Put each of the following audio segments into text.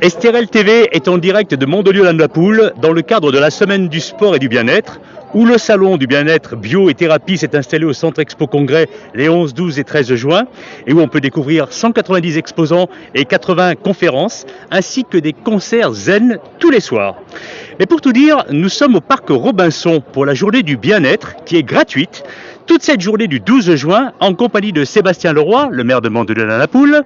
Estérel TV est en direct de Mandelieu-la-Napoule dans le cadre de la semaine du sport et du bien-être, où le salon du bien-être bio et thérapie s'est installé au Centre Expo Congrès les 11, 12 et 13 juin, et où on peut découvrir 190 exposants et 80 conférences, ainsi que des concerts zen tous les soirs. Et pour tout dire, nous sommes au parc Robinson pour la journée du bien-être, qui est gratuite, toute cette journée du 12 juin, en compagnie de Sébastien Leroy, le maire de Mandelieu-la-Napoule,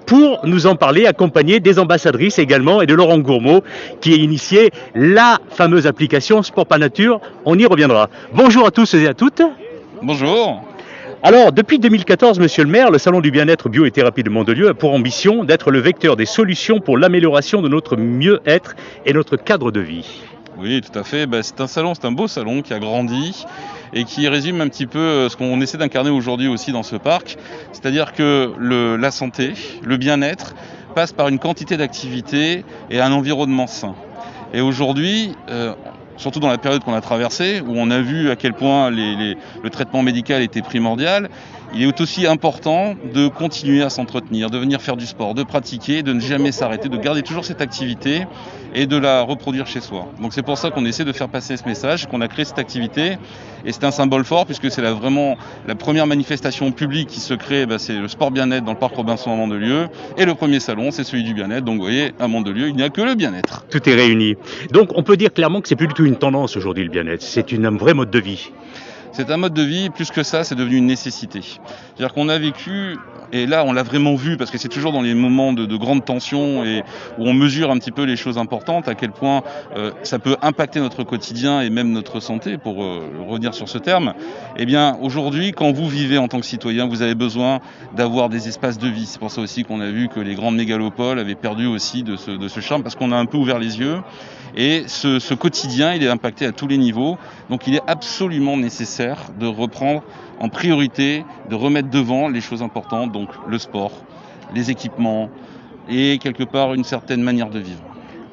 pour nous en parler, accompagné des ambassadrices également et de Laurent Gourmaud, qui a initié la fameuse application Sport par Nature. On y reviendra. Bonjour à tous et à toutes. Bonjour. Alors, depuis 2014, monsieur le maire, le Salon du bien-être bio et thérapie de Mandelieu a pour ambition d'être le vecteur des solutions pour l'amélioration de notre mieux-être et notre cadre de vie. Oui, tout à fait. C'est un beau salon qui a grandi et qui résume un petit peu ce qu'on essaie d'incarner aujourd'hui aussi dans ce parc. C'est-à-dire que la santé, le bien-être passe par une quantité d'activités et un environnement sain. Et aujourd'hui, surtout dans la période qu'on a traversée, où on a vu à quel point le traitement médical était primordial, il est aussi important de continuer à s'entretenir, de venir faire du sport, de pratiquer, de ne jamais s'arrêter, de garder toujours cette activité et de la reproduire chez soi. Donc c'est pour ça qu'on essaie de faire passer ce message, qu'on a créé cette activité. Et c'est un symbole fort puisque c'est vraiment la première manifestation publique qui se crée, c'est le sport bien-être dans le parc Robinson à Mandelieu. Et le premier salon, c'est celui du bien-être. Donc vous voyez, à Mandelieu, il n'y a que le bien-être. Tout est réuni. Donc on peut dire clairement que c'est plus du tout une tendance aujourd'hui, le bien-être. C'est un vrai mode de vie. C'est un mode de vie, plus que ça, c'est devenu une nécessité. C'est-à-dire qu'on a vécu, et là on l'a vraiment vu, parce que c'est toujours dans les moments de grande tension et où on mesure un petit peu les choses importantes, à quel point ça peut impacter notre quotidien et même notre santé, pour revenir sur ce terme. Eh bien aujourd'hui, quand vous vivez en tant que citoyen, vous avez besoin d'avoir des espaces de vie. C'est pour ça aussi qu'on a vu que les grandes mégalopoles avaient perdu aussi de ce charme, parce qu'on a un peu ouvert les yeux. Et ce quotidien, il est impacté à tous les niveaux. Donc il est absolument nécessaire de reprendre en priorité, de remettre devant les choses importantes, donc le sport, les équipements et quelque part une certaine manière de vivre.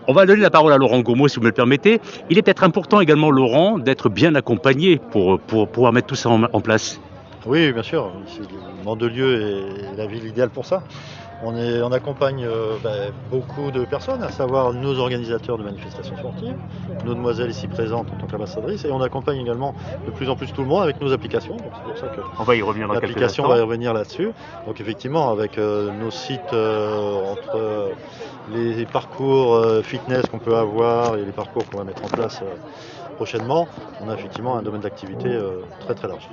On va donner la parole à Laurent Gourmaud, si vous me le permettez. Il est peut-être important également, Laurent, d'être bien accompagné pour pouvoir mettre tout ça en place. Oui, bien sûr. Mandelieu est la ville idéale pour ça. On accompagne beaucoup de personnes, à savoir nos organisateurs de manifestations sportives, nos demoiselles ici présentes en tant qu'ambassadrices, et on accompagne également de plus en plus tout le monde avec nos applications. Donc c'est pour ça que on va y revenir dans quelques l'application instants. va y revenir là-dessus. Donc effectivement, avec nos sites entre les parcours fitness qu'on peut avoir et les parcours qu'on va mettre en place prochainement, on a effectivement un domaine d'activité très très large.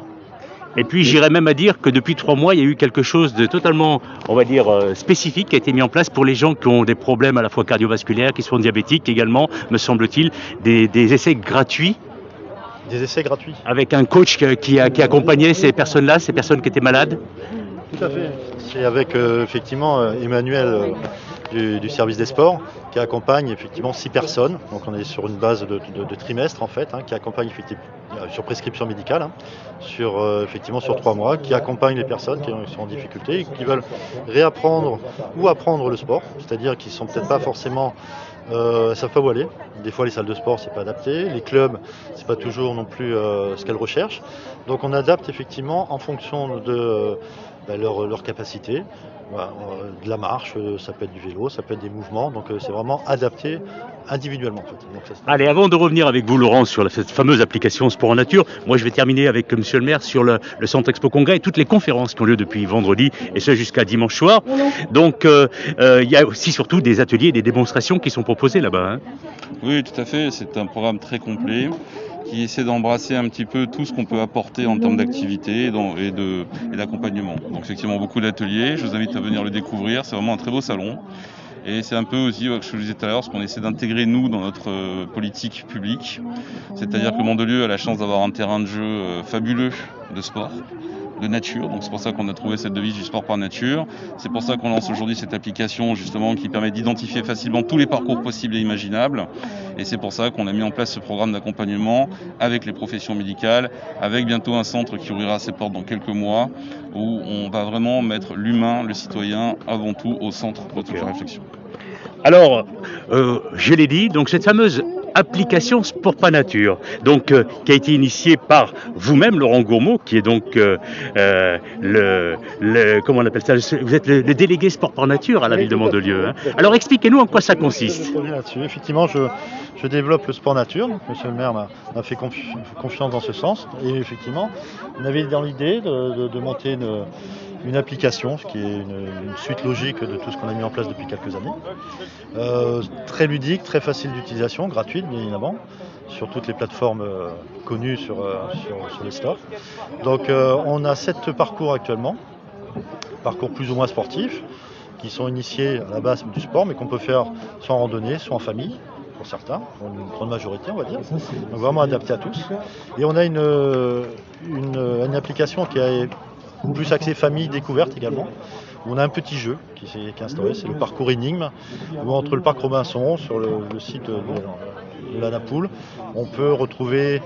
Et puis j'irais même à dire que depuis 3 mois, il y a eu quelque chose de totalement, on va dire, spécifique qui a été mis en place pour les gens qui ont des problèmes à la fois cardiovasculaires, qui sont diabétiques également, me semble-t-il, des essais gratuits. Des essais gratuits. Avec un coach qui accompagnait ces personnes-là, ces personnes qui étaient malades. Tout à fait. C'est avec effectivement Emmanuel du service des sports qui accompagne effectivement 6 personnes. Donc on est sur une base de trimestre en fait, qui accompagne effectivement sur prescription médicale, effectivement sur 3 mois, qui accompagne les personnes qui sont en difficulté et qui veulent réapprendre ou apprendre le sport, c'est-à-dire qu'ils sont peut-être pas forcément savent pas où aller. Des fois les salles de sport c'est pas adapté, les clubs c'est pas toujours non plus ce qu'elles recherchent. Donc on adapte effectivement en fonction de leur capacité. Voilà, de la marche, ça peut être du vélo, ça peut être des mouvements, donc c'est vraiment adapté individuellement en fait. Donc, Allez, avant de revenir avec vous Laurent sur cette fameuse application Sport en Nature, moi je vais terminer avec monsieur le maire sur le Centre Expo Congrès et toutes les conférences qui ont lieu depuis vendredi et ce jusqu'à dimanche soir. Donc il y a aussi surtout des ateliers et des démonstrations qui sont proposés là-bas. Oui, tout à fait, c'est un programme très complet qui essaie d'embrasser un petit peu tout ce qu'on peut apporter en termes d'activité et d'accompagnement. Donc effectivement beaucoup d'ateliers, je vous invite à venir le découvrir, c'est vraiment un très beau salon. Et c'est un peu aussi, ce que je vous disais tout à l'heure, ce qu'on essaie d'intégrer nous dans notre politique publique. C'est-à-dire que Mandelieu a la chance d'avoir un terrain de jeu fabuleux de sport, de nature. Donc c'est pour ça qu'on a trouvé cette devise du sport par nature. C'est pour ça qu'on lance aujourd'hui cette application justement qui permet d'identifier facilement tous les parcours possibles et imaginables. Et c'est pour ça qu'on a mis en place ce programme d'accompagnement avec les professions médicales, avec bientôt un centre qui ouvrira ses portes dans quelques mois, où on va vraiment mettre l'humain, le citoyen avant tout au centre de toute la réflexion. Alors, je l'ai dit, donc cette fameuse application Sport Pas Nature, donc qui a été initiée par vous-même, Laurent Gourmaud, qui est donc comment on appelle ça, vous êtes le délégué Sport Pas Nature à la ville de Mandelieu. Hein. Alors expliquez-nous en quoi ça consiste. Là-dessus. Effectivement, je développe le sport nature. Donc, monsieur le maire m'a fait confiance dans ce sens. Et effectivement, on avait dans l'idée de monter une application, ce qui est une suite logique de tout ce qu'on a mis en place depuis quelques années. Très ludique, très facile d'utilisation, gratuite bien évidemment, sur toutes les plateformes connues sur les stores. Donc on a 7 parcours actuellement, parcours plus ou moins sportifs, qui sont initiés à la base du sport, mais qu'on peut faire soit en randonnée, soit en famille, pour certains, pour une grande majorité on va dire. Donc vraiment adapté à tous. Et on a une application qui est plus axée famille découverte également, où on a un petit jeu qui est instauré, c'est le parcours énigme, où entre le parc Robinson, sur le site de la Napoule, on peut retrouver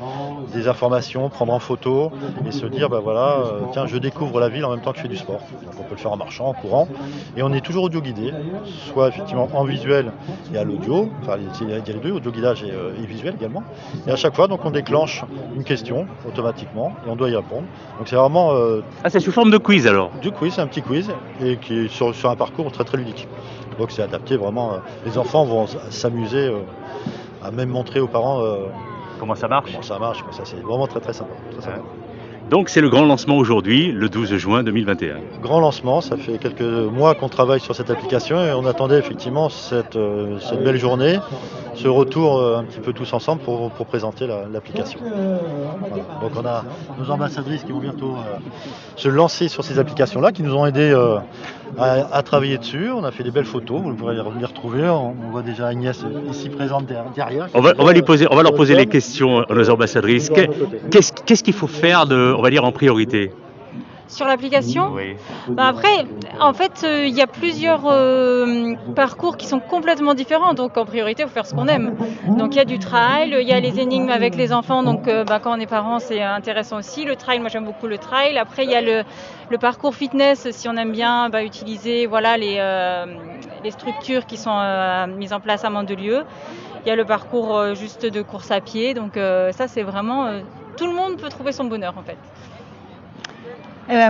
des informations, prendre en photo et se dire tiens, je découvre la ville en même temps que je fais du sport. Donc on peut le faire en marchant, en courant, et on est toujours audio guidé, soit effectivement en visuel et à l'audio, enfin il y a les deux, audio guidage et visuel également. Et à chaque fois donc on déclenche une question automatiquement et on doit y répondre. Donc c'est vraiment c'est sous forme de quiz alors. Du quiz, c'est un petit quiz et qui est sur un parcours très très ludique. Donc c'est adapté vraiment. Les enfants vont s'amuser à même montrer aux parents comment ça marche. Ça c'est vraiment très très sympa. Très sympa. Donc c'est le grand lancement aujourd'hui, le 12 juin 2021. Grand lancement, ça fait quelques mois qu'on travaille sur cette application et on attendait effectivement cette belle journée, ce retour un petit peu tous ensemble pour présenter l'application. Voilà. Donc on a nos ambassadrices qui vont bientôt se lancer sur ces applications-là, qui nous ont aidés à travailler dessus. On a fait des belles photos, vous pourrez les retrouver. On voit déjà Agnès ici présente derrière. On va leur poser les questions à nos ambassadrices. Qu'est-ce qu'il faut faire on va dire en priorité? Sur l'application? Oui. Après, en fait, il y a plusieurs parcours qui sont complètement différents. Donc, en priorité, il faut faire ce qu'on aime. Donc, il y a du trail, il y a les énigmes avec les enfants. Donc, quand on est parents, c'est intéressant aussi. Le trail, moi, j'aime beaucoup le trail. Après, il y a le parcours fitness, si on aime bien utiliser les structures qui sont mises en place à Mandelieu. Il y a le parcours juste de course à pied. Donc, ça, c'est vraiment... tout le monde peut trouver son bonheur, en fait.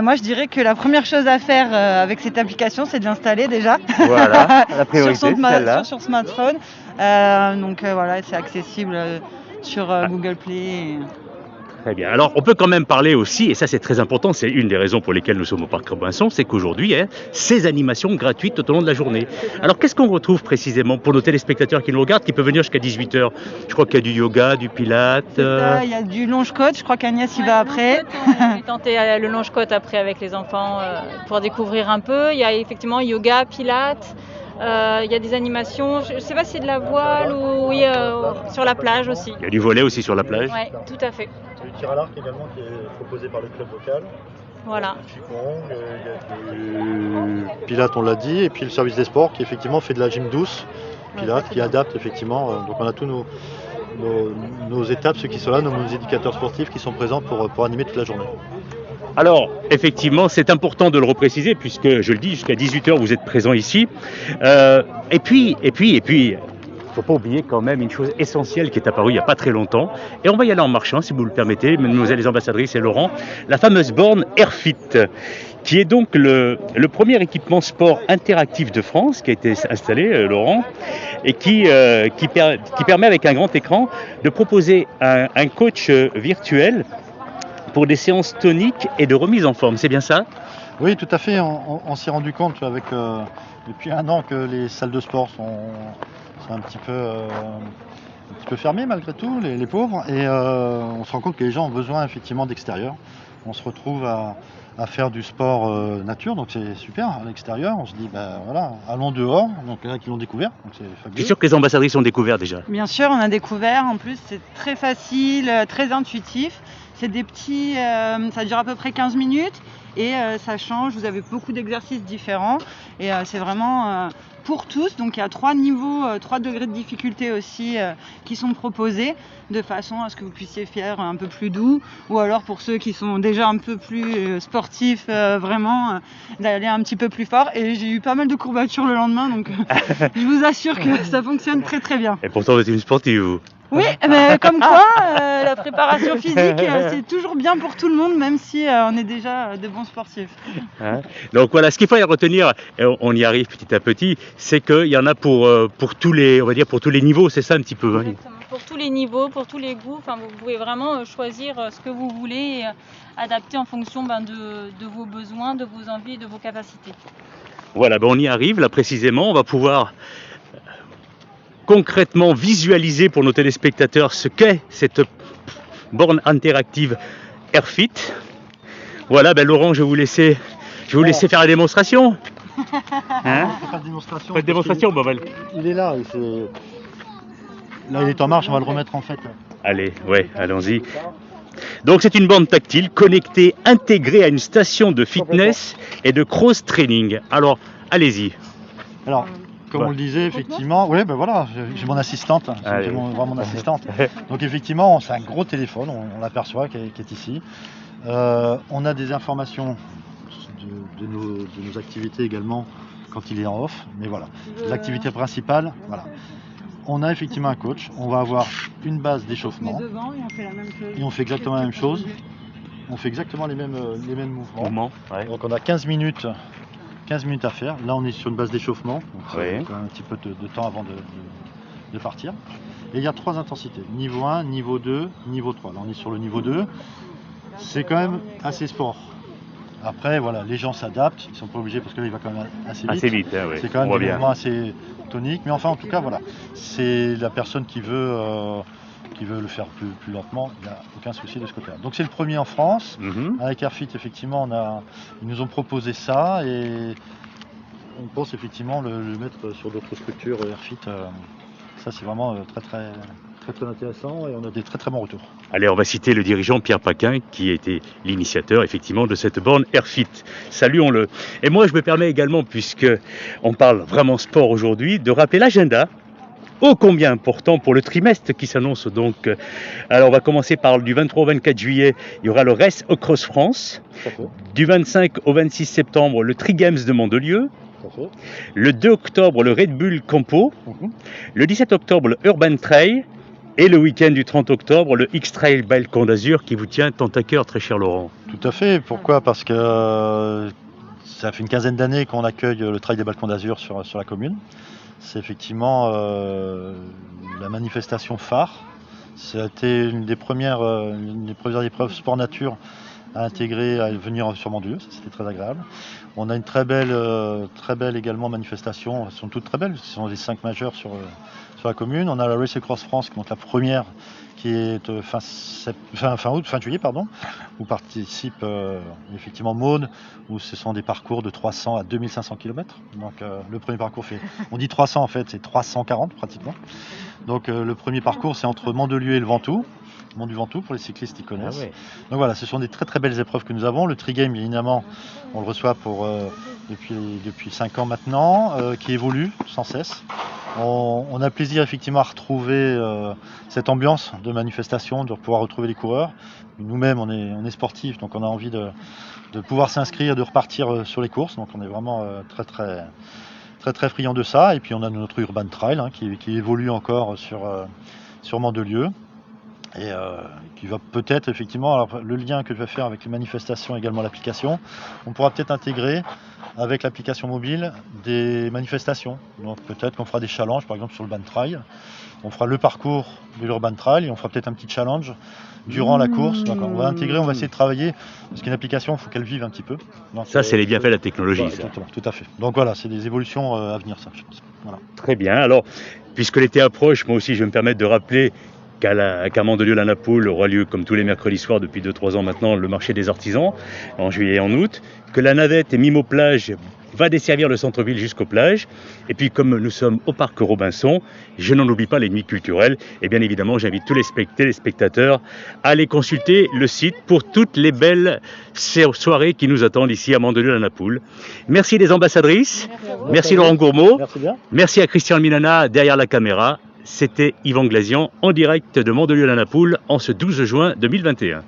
Moi, je dirais que la première chose à faire avec cette application, c'est de l'installer déjà. Voilà, la priorité, sur smartphone. Donc voilà, c'est accessible sur Google Play. Très bien. Alors, on peut quand même parler aussi, et ça c'est très important, c'est une des raisons pour lesquelles nous sommes au Parc Robinson, c'est qu'aujourd'hui, ces animations gratuites tout au long de la journée. Alors, qu'est-ce qu'on retrouve précisément pour nos téléspectateurs qui nous regardent, qui peuvent venir jusqu'à 18h? Je crois qu'il y a du yoga, du pilates. Il y a du longe-côte, je crois qu'Agnès y va après. On va tenter le longe-côte après avec les enfants pour découvrir un peu. Il y a effectivement yoga, pilates. Il y a des animations, je ne sais pas si c'est de la voile ou sur la plage aussi. Il y a du volley aussi sur la plage. Oui, tout à fait. Il y a du tir à l'arc également qui est proposé par le club local. Voilà. Il y a du pilates, on l'a dit, et puis le service des sports qui effectivement fait de la gym douce, pilates, qui adapte effectivement. Donc on a tous nos étapes, ceux qui sont là, nos éducateurs sportifs qui sont présents pour animer toute la journée. Alors, effectivement, c'est important de le repréciser, puisque, je le dis, jusqu'à 18h, vous êtes présents ici. Et puis, faut pas oublier quand même une chose essentielle qui est apparue il n'y a pas très longtemps. Et on va y aller en marchant, si vous le permettez, mesdemoiselles les ambassadrices et Laurent. La fameuse borne Airfit, qui est donc le premier équipement sport interactif de France, qui a été installé, Laurent, et qui permet, avec un grand écran, de proposer un coach virtuel pour des séances toniques et de remise en forme, c'est bien ça? Oui, tout à fait. On s'est rendu compte depuis un an que les salles de sport sont un petit peu fermées malgré tout, les pauvres. Et on se rend compte que les gens ont besoin effectivement d'extérieur. On se retrouve à faire du sport nature, donc c'est super à l'extérieur. On se dit, allons dehors. Donc là, qui l'ont découvert, donc c'est fabuleux. Je suis sûr que les ambassadrices ont découvert déjà. Bien sûr, on a découvert. En plus, c'est très facile, très intuitif. C'est des petits, ça dure à peu près 15 minutes et ça change, vous avez beaucoup d'exercices différents et c'est vraiment pour tous. Donc il y a 3 niveaux, 3 degrés de difficulté aussi qui sont proposés de façon à ce que vous puissiez faire un peu plus doux ou alors pour ceux qui sont déjà un peu plus sportifs, vraiment d'aller un petit peu plus fort. Et j'ai eu pas mal de courbatures le lendemain, donc je vous assure que ça fonctionne très très bien. Et pourtant vous êtes une sportive, vous. Oui, mais comme quoi, la préparation physique, c'est toujours bien pour tout le monde, même si on est déjà de bons sportifs. Hein. Donc voilà, ce qu'il faut y retenir, et on y arrive petit à petit, c'est qu'il y en a pour tous les, on va dire pour tous les niveaux, c'est ça un petit peu. Hein. Exactement. Pour tous les niveaux, pour tous les goûts, enfin, vous pouvez vraiment choisir ce que vous voulez et adapter en fonction de vos besoins, de vos envies et de vos capacités. Voilà, on y arrive là précisément, on va pouvoir concrètement visualiser pour nos téléspectateurs ce qu'est cette borne interactive Airfit. Voilà, Laurent, je vais vous laisser faire la démonstration. Hein? Pas de démonstration. Pas de démonstration, Il est là. Là, il est en marche, on va le remettre en fait. Allez, ouais, allons-y. Donc c'est une borne tactile connectée, intégrée à une station de fitness et de cross-training. Alors, allez-y. Alors, comme on le disait, effectivement, oui, voilà, j'ai mon assistante, j'ai mon assistante. Donc effectivement, c'est un gros téléphone, on l'aperçoit qui est ici. On a des informations de nos activités également quand il est en off, mais voilà. L'activité principale, voilà. On a effectivement un coach, on va avoir une base d'échauffement. Devant et on fait la même chose. Et on fait exactement la même chose. On fait exactement les mêmes mouvements. Ouais. Donc on a 15 minutes à faire. Là, on est sur une base d'échauffement. Donc Ouais. on a un petit peu de temps avant de partir. Et il y a 3 intensités. Niveau 1, niveau 2, niveau 3. Là, on est sur le niveau 2. C'est quand même assez sport. Après, voilà, les gens s'adaptent. Ils ne sont pas obligés parce que là, il va quand même assez vite. Assez vite, hein, ouais. C'est quand On voit même des bien. mouvements assez toniques. Mais enfin, en tout cas, voilà. C'est la personne qui veut le faire plus lentement. Il n'y a aucun souci de ce côté-là. Donc, c'est le premier en France. Mhm. Avec Airfit, effectivement, ils nous ont proposé ça et on pense effectivement le mettre sur d'autres structures Airfit. Ça, c'est vraiment très intéressant et on a des très bons retours. Allez, on va citer le dirigeant Pierre Paquin qui a été l'initiateur effectivement de cette borne Airfit. Saluons-le. Et moi, je me permets également, puisque on parle vraiment sport aujourd'hui, de rappeler l'agenda. Ô combien important pour le trimestre qui s'annonce donc. Alors on va commencer par du 23 au 24 juillet, il y aura le Race Across France. Du 25 au 26 septembre, le Tri Games de Mandelieu. Le 2 octobre, le Red Bull Campo. Le 17 octobre, le Urban Trail. Et le week-end du 30 octobre, le X-Trail Balcon d'Azur qui vous tient tant à cœur, très cher Laurent. Tout à fait. Pourquoi ? Parce que ça fait une quinzaine d'années qu'on accueille le Trail des Balcons d'Azur sur la commune. C'est effectivement la manifestation phare. C'était une des premières épreuves sport nature à venir sur Mandelieu. C'était très agréable. On a une très belle également manifestation. Elles sont toutes très belles. Ce sont les 5 majeures sur la commune. On a la Race Across France, donc la première qui est fin juillet, où participe effectivement Maud, où ce sont des parcours de 300 à 2500 km. Donc le premier parcours on dit 300 en fait, c'est 340 pratiquement. Donc le premier parcours c'est entre Mandelieu et le Ventoux. Mont du Ventoux pour les cyclistes qui connaissent. Ah ouais. Donc voilà, ce sont des très belles épreuves que nous avons. Le Tri-Game, évidemment, on le reçoit depuis 5 ans maintenant, qui évolue sans cesse. On a plaisir effectivement à retrouver cette ambiance de manifestation, de pouvoir retrouver les coureurs. Nous-mêmes, on est sportifs, donc on a envie de pouvoir s'inscrire, de repartir sur les courses. Donc on est vraiment très friand de ça. Et puis on a notre Urban Trail qui évolue encore sur Mandelieu. Et qui va peut-être effectivement, alors, le lien que je vais faire avec les manifestations, également l'application, on pourra peut-être intégrer avec l'application mobile des manifestations. Donc peut-être qu'on fera des challenges, par exemple sur le Urban Trail. On fera le parcours de l'Urban Trail et on fera peut-être un petit challenge durant la course. Donc on va essayer de travailler, parce qu'une application, il faut qu'elle vive un petit peu. Donc, ça, c'est les bienfaits de la technologie. Ouais, ça. Exactement, tout à fait. Donc voilà, c'est des évolutions à venir, ça, je pense. Voilà. Très bien. Alors, puisque l'été approche, moi aussi, je vais me permettre de rappeler qu'à Mandelieu-la-Napoule aura lieu, comme tous les mercredis soirs depuis 2-3 ans maintenant, le marché des artisans, en juillet et en août, que la navette et Mimo Plage va desservir le centre-ville jusqu'aux plages. Et puis, comme nous sommes au parc Robinson, je n'en oublie pas les nuits culturelles. Et bien évidemment, j'invite tous les téléspectateurs à aller consulter le site pour toutes les belles soirées qui nous attendent ici à Mandelieu-la-Napoule. Merci les ambassadrices. Merci Laurent Gourmaud. Merci bien. Merci à Christian Minana derrière la caméra. C'était Yvan Glazian en direct de Mandelieu-la-Napoule en ce 12 juin 2021.